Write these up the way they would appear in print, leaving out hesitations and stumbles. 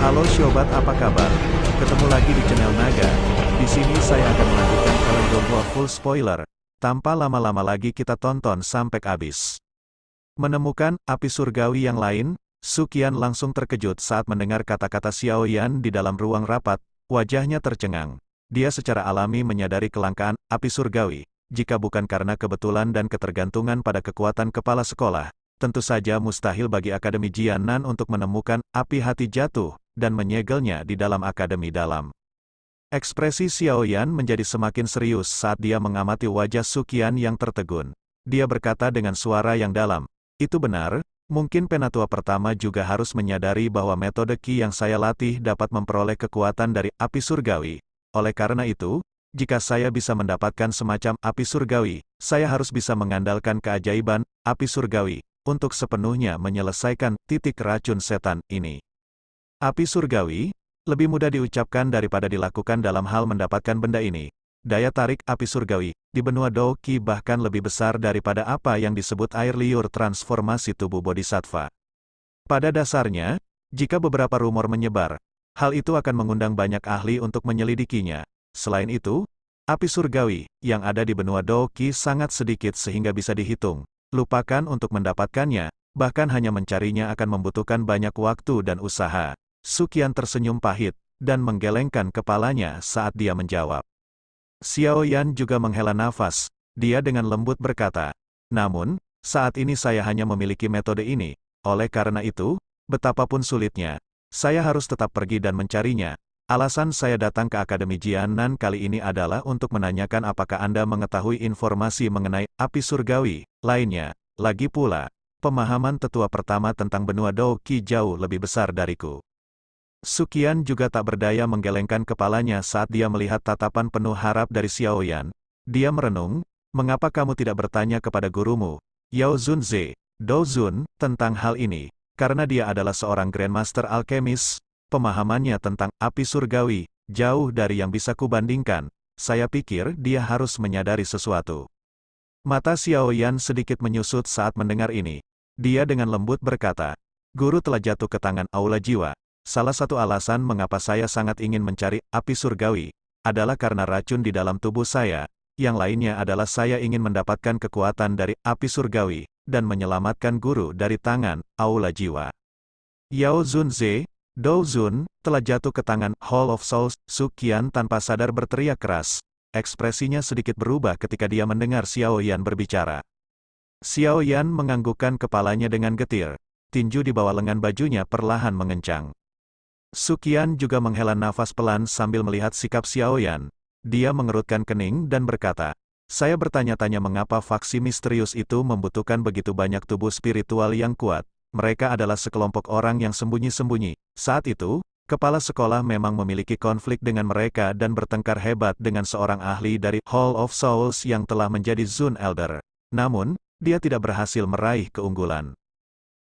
Halo Sobat, apa kabar? Ketemu lagi di channel Naga. Di sini saya akan melanjutkan Kalendor Gua full spoiler. Tanpa lama-lama lagi kita tonton sampai habis. Menemukan api surgawi yang lain, Sukian langsung terkejut saat mendengar kata-kata Xiao Yan di dalam ruang rapat. Wajahnya tercengang. Dia secara alami menyadari kelangkaan api surgawi. Jika bukan karena kebetulan dan ketergantungan pada kekuatan kepala sekolah, tentu saja mustahil bagi Akademi Jianan untuk menemukan api hati jatuh dan menyegelnya di dalam akademi dalam. Ekspresi Xiao Yan menjadi semakin serius saat dia mengamati wajah Sukian yang tertegun. Dia berkata dengan suara yang dalam, "Itu benar, mungkin penatua pertama juga harus menyadari bahwa metode Qi yang saya latih dapat memperoleh kekuatan dari api surgawi. Oleh karena itu, jika saya bisa mendapatkan semacam api surgawi, saya harus bisa mengandalkan keajaiban api surgawi untuk sepenuhnya menyelesaikan titik racun setan ini." Api surgawi, lebih mudah diucapkan daripada dilakukan dalam hal mendapatkan benda ini. Daya tarik api surgawi, di benua Do Qi bahkan lebih besar daripada apa yang disebut air liur transformasi tubuh bodhisattva. Pada dasarnya, jika beberapa rumor menyebar, hal itu akan mengundang banyak ahli untuk menyelidikinya. Selain itu, api surgawi, yang ada di benua Do Qi sangat sedikit sehingga bisa dihitung. Lupakan untuk mendapatkannya, bahkan hanya mencarinya akan membutuhkan banyak waktu dan usaha. Sukian tersenyum pahit, dan menggelengkan kepalanya saat dia menjawab. Xiao Yan juga menghela nafas, dia dengan lembut berkata, "Namun, saat ini saya hanya memiliki metode ini, oleh karena itu, betapapun sulitnya, saya harus tetap pergi dan mencarinya. Alasan saya datang ke Akademi Jianan kali ini adalah untuk menanyakan apakah Anda mengetahui informasi mengenai api surgawi lainnya. Lagi pula, pemahaman tetua pertama tentang benua Do Qi jauh lebih besar dariku." Sukian juga tak berdaya menggelengkan kepalanya saat dia melihat tatapan penuh harap dari Xiao Yan. Dia merenung, "Mengapa kamu tidak bertanya kepada gurumu, Yao Zunze, Do Zun, tentang hal ini?" Karena dia adalah seorang Grandmaster Alkemis, pemahamannya tentang api surgawi, jauh dari yang bisa kubandingkan. Saya pikir dia harus menyadari sesuatu. Mata Xiao Yan sedikit menyusut saat mendengar ini. Dia dengan lembut berkata, "Guru telah jatuh ke tangan Aula Jiwa. Salah satu alasan mengapa saya sangat ingin mencari api surgawi, adalah karena racun di dalam tubuh saya. Yang lainnya adalah saya ingin mendapatkan kekuatan dari api surgawi, dan menyelamatkan guru dari tangan Aula Jiwa." Yao Zunze, Do Zun, telah jatuh ke tangan Hall of Souls. Sukian tanpa sadar berteriak keras. Ekspresinya sedikit berubah ketika dia mendengar Xiao Yan berbicara. Xiao Yan menganggukkan kepalanya dengan getir. Tinju di bawah lengan bajunya perlahan mengencang. Sukian juga menghela nafas pelan sambil melihat sikap Xiao Yan. Dia mengerutkan kening dan berkata, "Saya bertanya-tanya mengapa faksi misterius itu membutuhkan begitu banyak tubuh spiritual yang kuat. Mereka adalah sekelompok orang yang sembunyi-sembunyi. Saat itu, kepala sekolah memang memiliki konflik dengan mereka dan bertengkar hebat dengan seorang ahli dari Hall of Souls yang telah menjadi Zun Elder. Namun, dia tidak berhasil meraih keunggulan."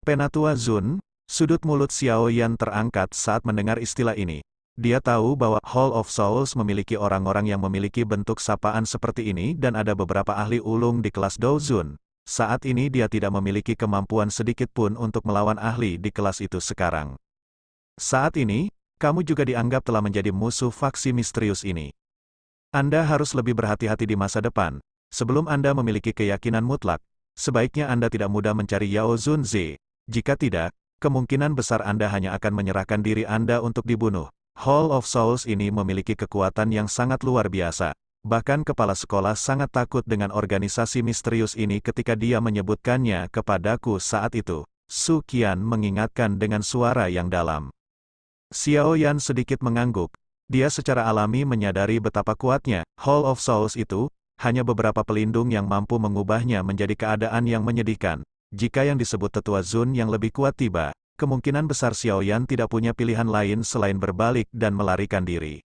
Penatua Zun. Sudut mulut Xiao Yan terangkat saat mendengar istilah ini. Dia tahu bahwa Hall of Souls memiliki orang-orang yang memiliki bentuk sapaan seperti ini dan ada beberapa ahli ulung di kelas Do Zun. Saat ini dia tidak memiliki kemampuan sedikit pun untuk melawan ahli di kelas itu sekarang. Saat ini, kamu juga dianggap telah menjadi musuh faksi misterius ini. Anda harus lebih berhati-hati di masa depan. Sebelum Anda memiliki keyakinan mutlak, sebaiknya Anda tidak mudah mencari Yao Zunze. Jika tidak, kemungkinan besar Anda hanya akan menyerahkan diri Anda untuk dibunuh. Hall of Souls ini memiliki kekuatan yang sangat luar biasa. Bahkan kepala sekolah sangat takut dengan organisasi misterius ini ketika dia menyebutkannya kepadaku saat itu. Sukian mengingatkan dengan suara yang dalam. Xiao Yan sedikit mengangguk. Dia secara alami menyadari betapa kuatnya Hall of Souls itu. Hanya beberapa pelindung yang mampu mengubahnya menjadi keadaan yang menyedihkan. Jika yang disebut tetua Zun yang lebih kuat tiba, kemungkinan besar Xiao Yan tidak punya pilihan lain selain berbalik dan melarikan diri.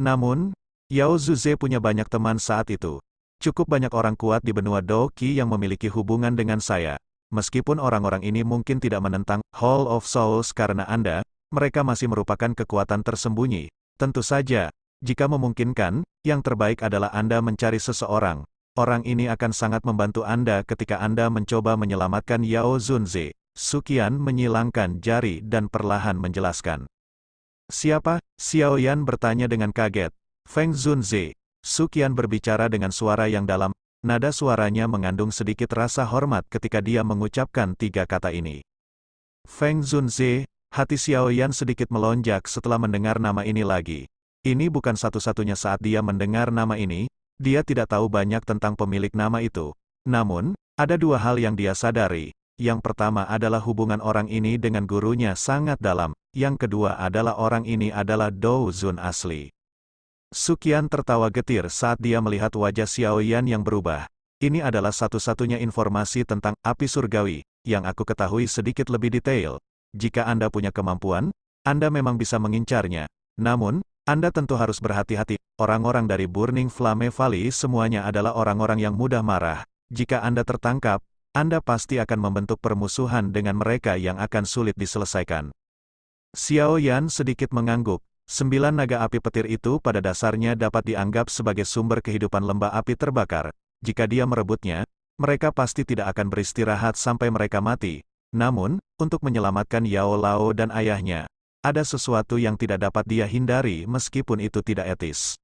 Namun, Yao Zuze punya banyak teman saat itu. Cukup banyak orang kuat di benua Do Qi yang memiliki hubungan dengan saya. Meskipun orang-orang ini mungkin tidak menentang Hall of Souls karena Anda, mereka masih merupakan kekuatan tersembunyi. Tentu saja, jika memungkinkan, yang terbaik adalah Anda mencari seseorang. Orang ini akan sangat membantu Anda ketika Anda mencoba menyelamatkan Yao Zunze. Sukian menyilangkan jari dan perlahan menjelaskan. Siapa? Xiao Yan bertanya dengan kaget. Feng Zunze. Su Qian berbicara dengan suara yang dalam, nada suaranya mengandung sedikit rasa hormat ketika dia mengucapkan tiga kata ini. Feng Zunze, hati Xiao Yan sedikit melonjak setelah mendengar nama ini lagi. Ini bukan satu-satunya saat dia mendengar nama ini, dia tidak tahu banyak tentang pemilik nama itu. Namun, ada dua hal yang dia sadari. Yang pertama adalah hubungan orang ini dengan gurunya sangat dalam, yang kedua adalah orang ini adalah Dou Zun asli. Su Qian tertawa getir saat dia melihat wajah Xiao Yan yang berubah. Ini adalah satu-satunya informasi tentang api surgawi, yang aku ketahui sedikit lebih detail. Jika Anda punya kemampuan, Anda memang bisa mengincarnya. Namun, Anda tentu harus berhati-hati, orang-orang dari Burning Flame Valley semuanya adalah orang-orang yang mudah marah. Jika Anda tertangkap, Anda pasti akan membentuk permusuhan dengan mereka yang akan sulit diselesaikan. Xiao Yan sedikit mengangguk. 9 naga api petir itu pada dasarnya dapat dianggap sebagai sumber kehidupan lembah api terbakar. Jika dia merebutnya, mereka pasti tidak akan beristirahat sampai mereka mati. Namun, untuk menyelamatkan Yao Lao dan ayahnya, ada sesuatu yang tidak dapat dia hindari meskipun itu tidak etis.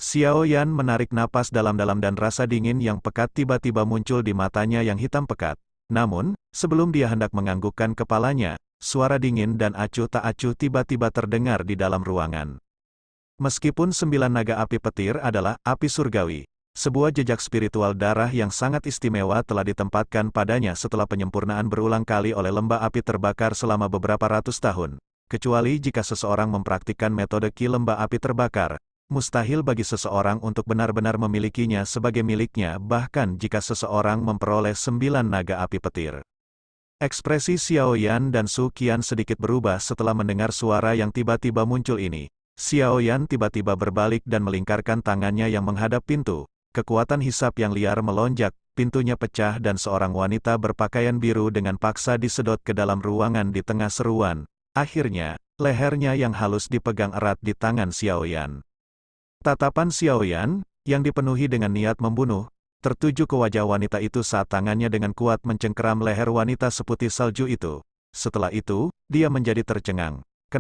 Xiao Yan menarik napas dalam-dalam dan rasa dingin yang pekat tiba-tiba muncul di matanya yang hitam pekat. Namun, sebelum dia hendak menganggukkan kepalanya, suara dingin dan acuh tak acuh tiba-tiba terdengar di dalam ruangan. Meskipun 9 naga api petir adalah api surgawi, sebuah jejak spiritual darah yang sangat istimewa telah ditempatkan padanya setelah penyempurnaan berulang kali oleh lembah api terbakar selama beberapa ratus tahun. Kecuali jika seseorang mempraktikkan metode ki lembah api terbakar, mustahil bagi seseorang untuk benar-benar memilikinya sebagai miliknya bahkan jika seseorang memperoleh 9 naga api petir. Ekspresi Xiao Yan dan Su Qian sedikit berubah setelah mendengar suara yang tiba-tiba muncul ini. Xiao Yan tiba-tiba berbalik dan melingkarkan tangannya yang menghadap pintu. Kekuatan hisap yang liar melonjak, pintunya pecah dan seorang wanita berpakaian biru dengan paksa disedot ke dalam ruangan di tengah seruan. Akhirnya, lehernya yang halus dipegang erat di tangan Xiao Yan. Tatapan Xiao Yan, yang dipenuhi dengan niat membunuh, tertuju ke wajah wanita itu saat tangannya dengan kuat mencengkeram leher wanita seputih salju itu. Setelah itu, dia menjadi tercengang.